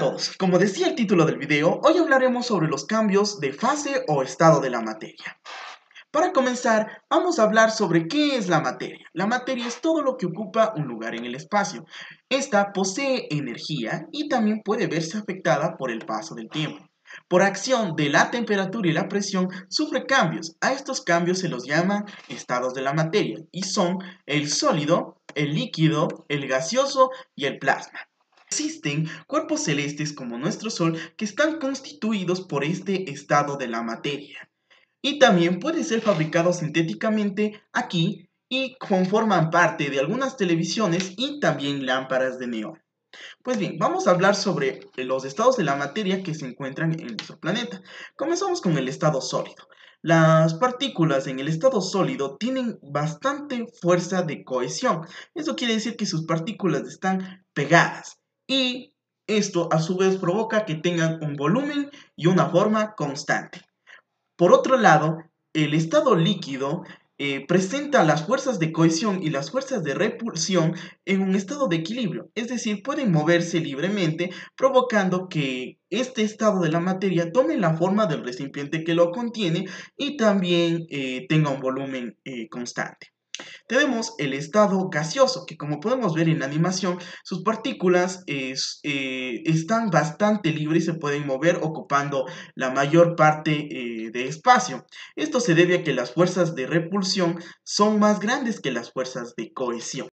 a todos, como decía el título del video, hoy hablaremos sobre los cambios de fase o estado de la materia. Para comenzar, vamos a hablar sobre qué es la materia. La materia es todo lo que ocupa un lugar en el espacio. Esta posee energía y también puede verse afectada por el paso del tiempo. Por acción de la temperatura y la presión, sufre cambios. A estos cambios se los llama estados de la materia y son el sólido, el líquido, el gaseoso y el plasma. Existen cuerpos celestes como nuestro Sol que están constituidos por este estado de la materia y también pueden ser fabricados sintéticamente aquí y conforman parte de algunas televisiones y también lámparas de neón. Pues bien, vamos a hablar sobre los estados de la materia que se encuentran en nuestro planeta. Comenzamos con el estado sólido. Las partículas en el estado sólido tienen bastante fuerza de cohesión. Eso quiere decir que sus partículas están pegadas y esto a su vez provoca que tengan un volumen y una forma constante. Por otro lado, el estado líquido presenta las fuerzas de cohesión y las fuerzas de repulsión en un estado de equilibrio, es decir, pueden moverse libremente, provocando que este estado de la materia tome la forma del recipiente que lo contiene y también tenga un volumen constante. Tenemos el estado gaseoso, que como podemos ver en la animación, sus partículas están bastante libres y se pueden mover ocupando la mayor parte de espacio. Esto se debe a que las fuerzas de repulsión son más grandes que las fuerzas de cohesión.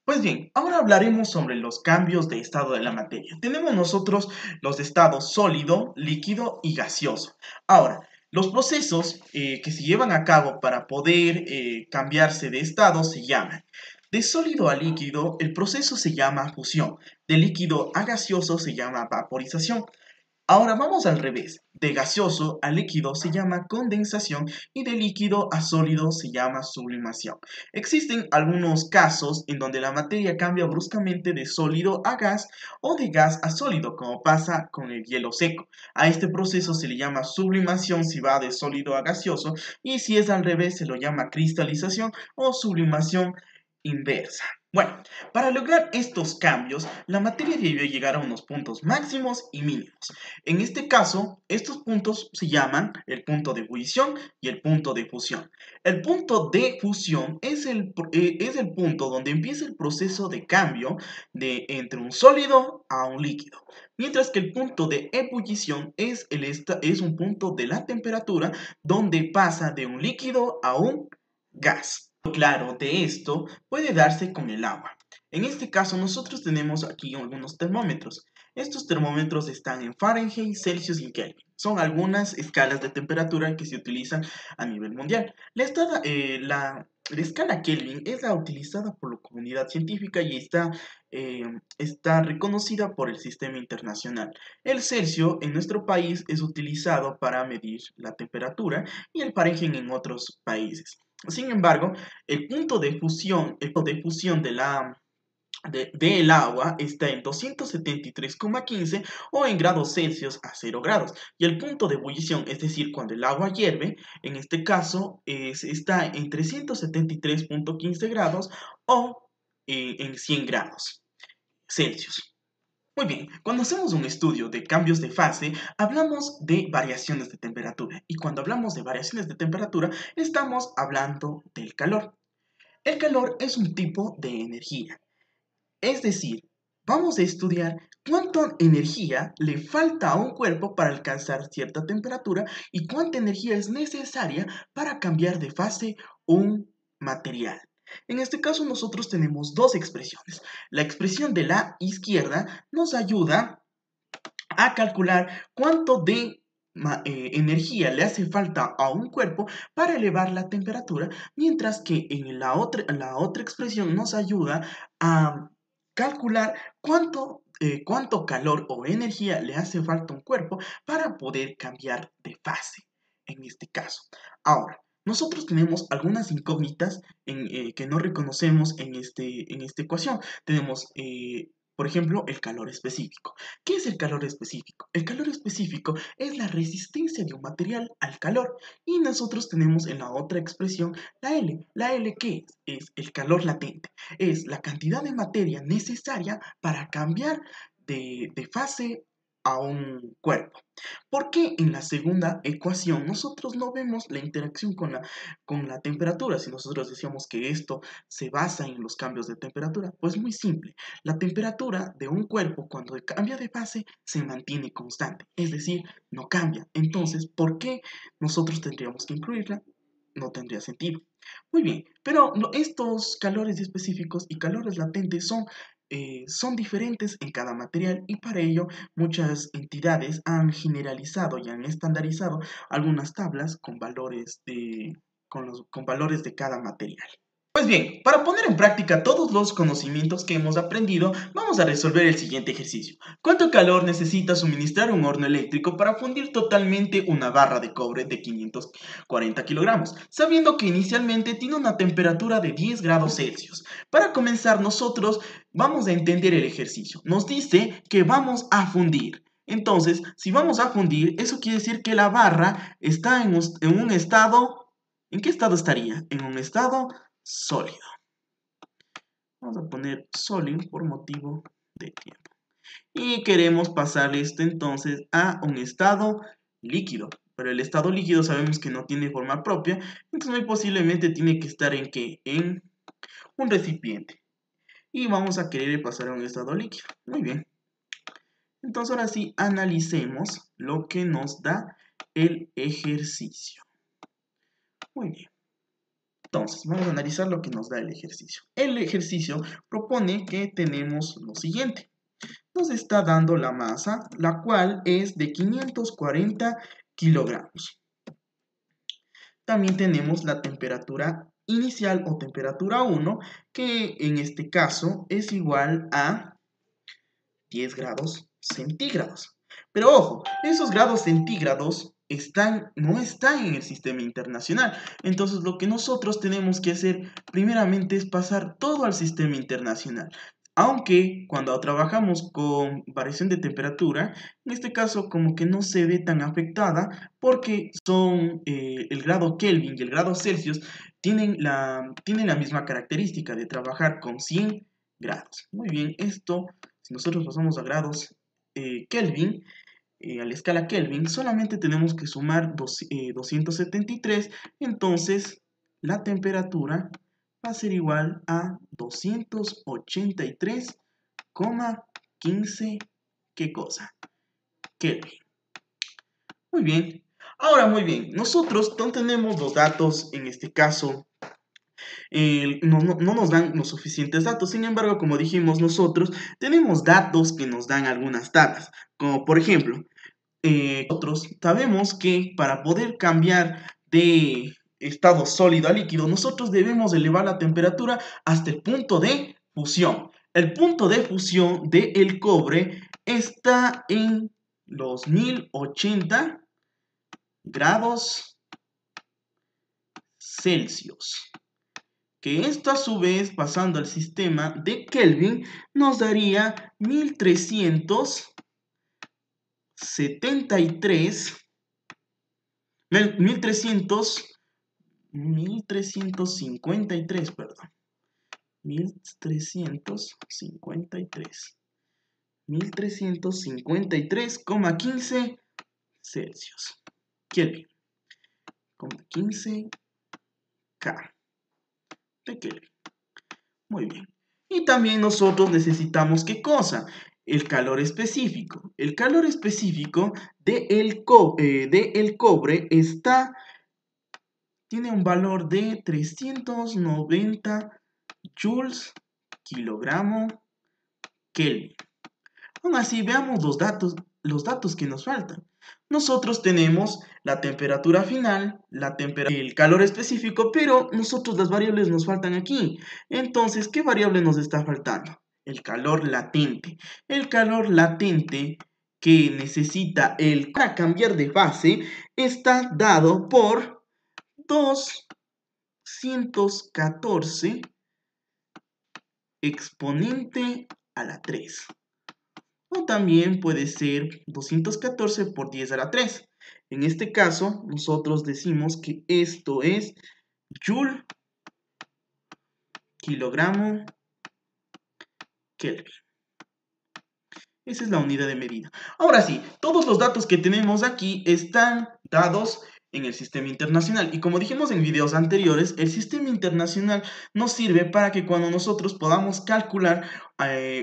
Pues bien, ahora hablaremos sobre los cambios de estado de la materia. Tenemos nosotros los estados sólido, líquido y gaseoso. Ahora, los procesos que se llevan a cabo para poder cambiarse de estado se llaman de sólido a líquido, el proceso se llama fusión. De líquido a gaseoso se llama vaporización. Ahora vamos al revés. De gaseoso a líquido se llama condensación y de líquido a sólido se llama sublimación. Existen algunos casos en donde la materia cambia bruscamente de sólido a gas o de gas a sólido, como pasa con el hielo seco. A este proceso se le llama sublimación si va de sólido a gaseoso y si es al revés se lo llama cristalización o sublimación inversa. Bueno, para lograr estos cambios, la materia debió llegar a unos puntos máximos y mínimos. En este caso, estos puntos se llaman el punto de ebullición y el punto de fusión. El punto de fusión es el punto donde empieza el proceso de cambio entre un sólido a un líquido, mientras que el punto de ebullición es un punto de la temperatura donde pasa de un líquido a un gas. Claro de esto puede darse con el agua. En este caso nosotros tenemos aquí algunos termómetros. Estos termómetros están en Fahrenheit, Celsius y Kelvin. Son algunas escalas de temperatura que se utilizan a nivel mundial. La escala Kelvin es la utilizada por la comunidad científica y está reconocida por el sistema internacional. El Celsius en nuestro país es utilizado para medir la temperatura y el Fahrenheit en otros países. Sin embargo, el punto de fusión del agua está en 273,15 o en grados Celsius a 0 grados. Y el punto de ebullición, es decir, cuando el agua hierve, en este caso está en 373,15 grados o en 100 grados Celsius. Muy bien, cuando hacemos un estudio de cambios de fase, hablamos de variaciones de temperatura. Y cuando hablamos de variaciones de temperatura, estamos hablando del calor. El calor es un tipo de energía. Es decir, vamos a estudiar cuánta energía le falta a un cuerpo para alcanzar cierta temperatura y cuánta energía es necesaria para cambiar de fase un material. En este caso nosotros tenemos dos expresiones. La expresión de la izquierda nos ayuda a calcular cuánto de energía le hace falta a un cuerpo para elevar la temperatura, mientras que en la otra expresión nos ayuda a calcular cuánto calor o energía le hace falta a un cuerpo para poder cambiar de fase, en este caso. Ahora, nosotros tenemos algunas incógnitas que no reconocemos en esta ecuación. Tenemos, por ejemplo, el calor específico. ¿Qué es el calor específico? El calor específico es la resistencia de un material al calor. Y nosotros tenemos en la otra expresión la L. ¿La L qué es? Es el calor latente. Es la cantidad de materia necesaria para cambiar de fase a un cuerpo. Porque en la segunda ecuación nosotros no vemos la interacción con la temperatura. Si nosotros decíamos que esto se basa en los cambios de temperatura, pues muy simple. La temperatura de un cuerpo cuando cambia de fase se mantiene constante, es decir, no cambia. Entonces, ¿por qué nosotros tendríamos que incluirla? No tendría sentido. Muy bien, pero estos calores específicos y calores latentes son diferentes en cada material y para ello muchas entidades han generalizado y han estandarizado algunas tablas con valores de cada material. Pues bien, para poner en práctica todos los conocimientos que hemos aprendido, vamos a resolver el siguiente ejercicio. ¿Cuánto calor necesita suministrar un horno eléctrico para fundir totalmente una barra de cobre de 540 kilogramos, sabiendo que inicialmente tiene una temperatura de 10 grados Celsius? Para comenzar, nosotros vamos a entender el ejercicio. Nos dice que vamos a fundir. Entonces, si vamos a fundir, eso quiere decir que la barra está en un estado... ¿En qué estado estaría? En un estado sólido. Vamos a poner sólido por motivo de tiempo. Y queremos pasar esto entonces a un estado líquido. Pero el estado líquido sabemos que no tiene forma propia, entonces muy posiblemente tiene que estar en ¿qué? En un recipiente. Y vamos a querer pasar a un estado líquido. Muy bien. Entonces ahora sí analicemos lo que nos da el ejercicio. Muy bien. Entonces, vamos a analizar lo que nos da el ejercicio. El ejercicio propone que tenemos lo siguiente. Nos está dando la masa, la cual es de 540 kilogramos. También tenemos la temperatura inicial o temperatura 1, que en este caso es igual a 10 grados centígrados. Pero ojo, esos grados centígrados no están en el sistema internacional. Entonces lo que nosotros tenemos que hacer primeramente es pasar todo al sistema internacional. Aunque cuando trabajamos con variación de temperatura, en este caso como que no se ve tan afectada porque el grado Kelvin y el grado Celsius tienen la misma característica de trabajar con 100 grados. Muy bien, si nosotros pasamos a grados Kelvin, a la escala Kelvin, solamente tenemos que sumar 273, entonces la temperatura va a ser igual a 283,15, ¿qué cosa? Kelvin. Muy bien. Ahora, muy bien, nosotros no tenemos los datos, en este caso, no nos dan los suficientes datos. Sin embargo, como dijimos nosotros, tenemos datos que nos dan algunas tablas. Como por ejemplo, nosotros sabemos que para poder cambiar de estado sólido a líquido, nosotros debemos elevar la temperatura hasta el punto de fusión. El punto de fusión del cobre está en los 1080 grados Celsius. Que esto a su vez, pasando al sistema de Kelvin, nos daría 1373, 1353, perdón, 1353,15 Celsius, Kelvin, 15 K de Kelvin. Muy bien. Y también nosotros necesitamos, ¿qué cosa? El calor específico. El calor específico del cobre tiene un valor de 390 joules kilogramo Kelvin. Aún así, veamos los datos que nos faltan. Nosotros tenemos la temperatura final, el calor específico, pero nosotros las variables nos faltan aquí. Entonces, ¿qué variable nos está faltando? El calor latente. El calor latente que necesita para cambiar de fase está dado por 214 exponente a la 3. O también puede ser 214 por 10 a la 3. En este caso, nosotros decimos que esto es Joule kilogramo Kelvin. Esa es la unidad de medida. Ahora sí, todos los datos que tenemos aquí están dados en el sistema internacional. Y como dijimos en videos anteriores, el sistema internacional nos sirve para que cuando nosotros podamos calcular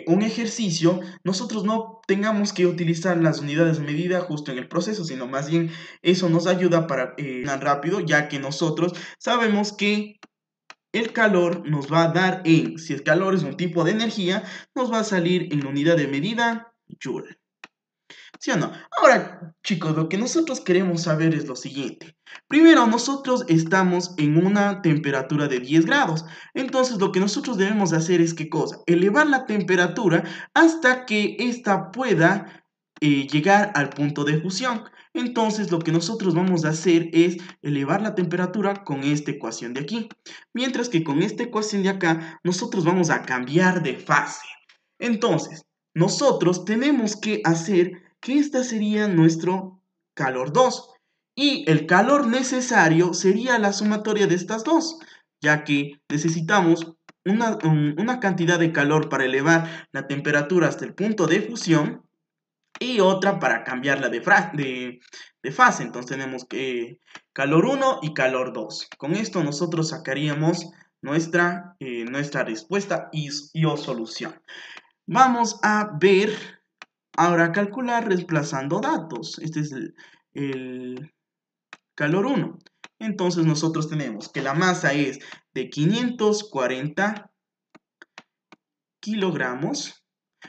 un ejercicio, nosotros no tengamos que utilizar las unidades de medida justo en el proceso, sino más bien eso nos ayuda para más rápido, ya que nosotros sabemos que el calor nos va a dar si el calor es un tipo de energía, nos va a salir en la unidad de medida Joule. ¿Sí o no? Ahora, chicos, lo que nosotros queremos saber es lo siguiente. Primero, nosotros estamos en una temperatura de 10 grados. Entonces, lo que nosotros debemos hacer es, ¿qué cosa? Elevar la temperatura hasta que ésta pueda llegar al punto de fusión. Entonces, lo que nosotros vamos a hacer es elevar la temperatura con esta ecuación de aquí. Mientras que con esta ecuación de acá, nosotros vamos a cambiar de fase. Entonces, nosotros tenemos que hacer que esta sería nuestro calor 2. Y el calor necesario sería la sumatoria de estas dos, ya que necesitamos una cantidad de calor para elevar la temperatura hasta el punto de fusión y otra para cambiarla de fase. Entonces tenemos que calor 1 y calor 2. Con esto nosotros sacaríamos nuestra respuesta o solución. Vamos a ver ahora calcular reemplazando datos. Este es el calor 1. Entonces nosotros tenemos que la masa es de 540 kilogramos.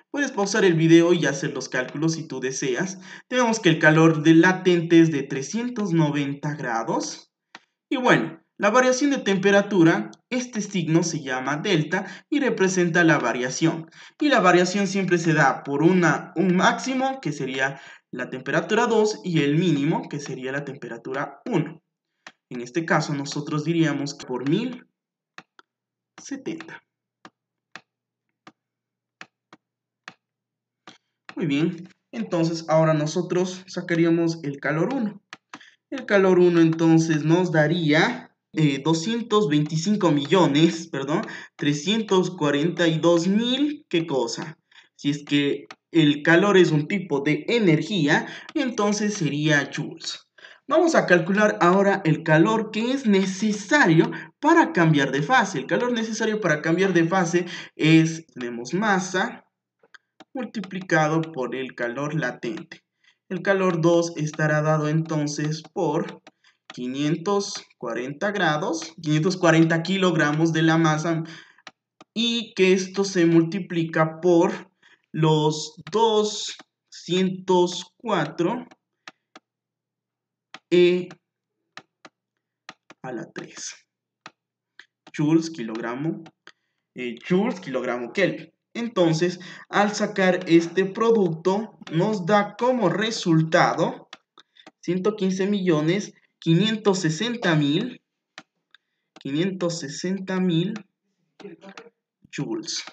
Puedes pausar el video y hacer los cálculos si tú deseas. Tenemos que el calor del latente es de 390 grados. Y bueno, la variación de temperatura, este signo se llama delta y representa la variación. Y la variación siempre se da por un máximo, que sería la temperatura 2, y el mínimo, que sería la temperatura 1. En este caso, nosotros diríamos que por 1070. Muy bien, entonces ahora nosotros sacaríamos el calor 1. El calor 1 entonces nos daría 225 millones, perdón, 342 mil, ¿qué cosa? Si es que el calor es un tipo de energía, entonces sería joules. Vamos a calcular ahora el calor que es necesario para cambiar de fase. El calor necesario para cambiar de fase tenemos masa multiplicado por el calor latente. El calor 2 estará dado entonces por 540 kilogramos de la masa, y que esto se multiplica por los 204 E a la 3 joules, kilogramo Kelvin. Entonces, al sacar este producto, nos da como resultado 115.560.000 joules.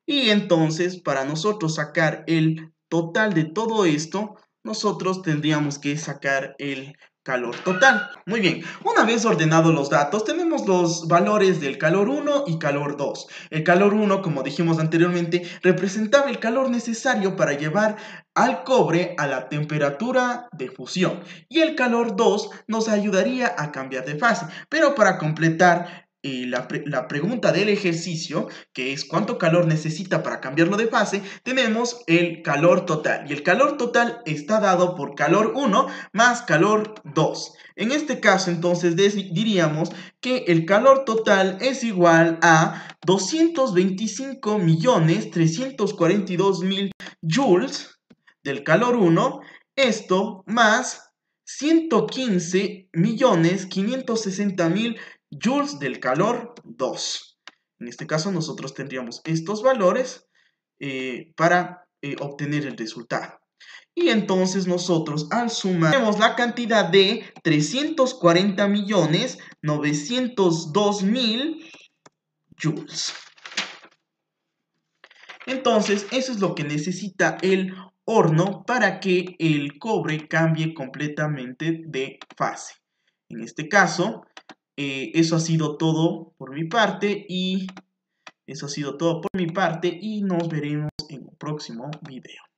Y entonces, para nosotros sacar el total de todo esto, nosotros tendríamos que sacar el calor total. Muy bien, una vez ordenados los datos, tenemos los valores del calor 1 y calor 2. El calor 1, como dijimos anteriormente, representaba el calor necesario para llevar al cobre a la temperatura de fusión. Y el calor 2 nos ayudaría a cambiar de fase. Pero para completar la pregunta del ejercicio, que es cuánto calor necesita para cambiarlo de fase, tenemos el calor total. Y el calor total está dado por calor 1 más calor 2. En este caso, entonces, diríamos que el calor total es igual a 225.342.000 joules del calor 1, esto más 115.560.000 joules del calor 2. En este caso nosotros tendríamos estos valores para obtener el resultado. Y entonces nosotros al sumar tenemos la cantidad de 340.902.000 joules. Entonces eso es lo que necesita el horno para que el cobre cambie completamente de fase. En este caso, eso ha sido todo por mi parte y nos veremos en un próximo. próximo video.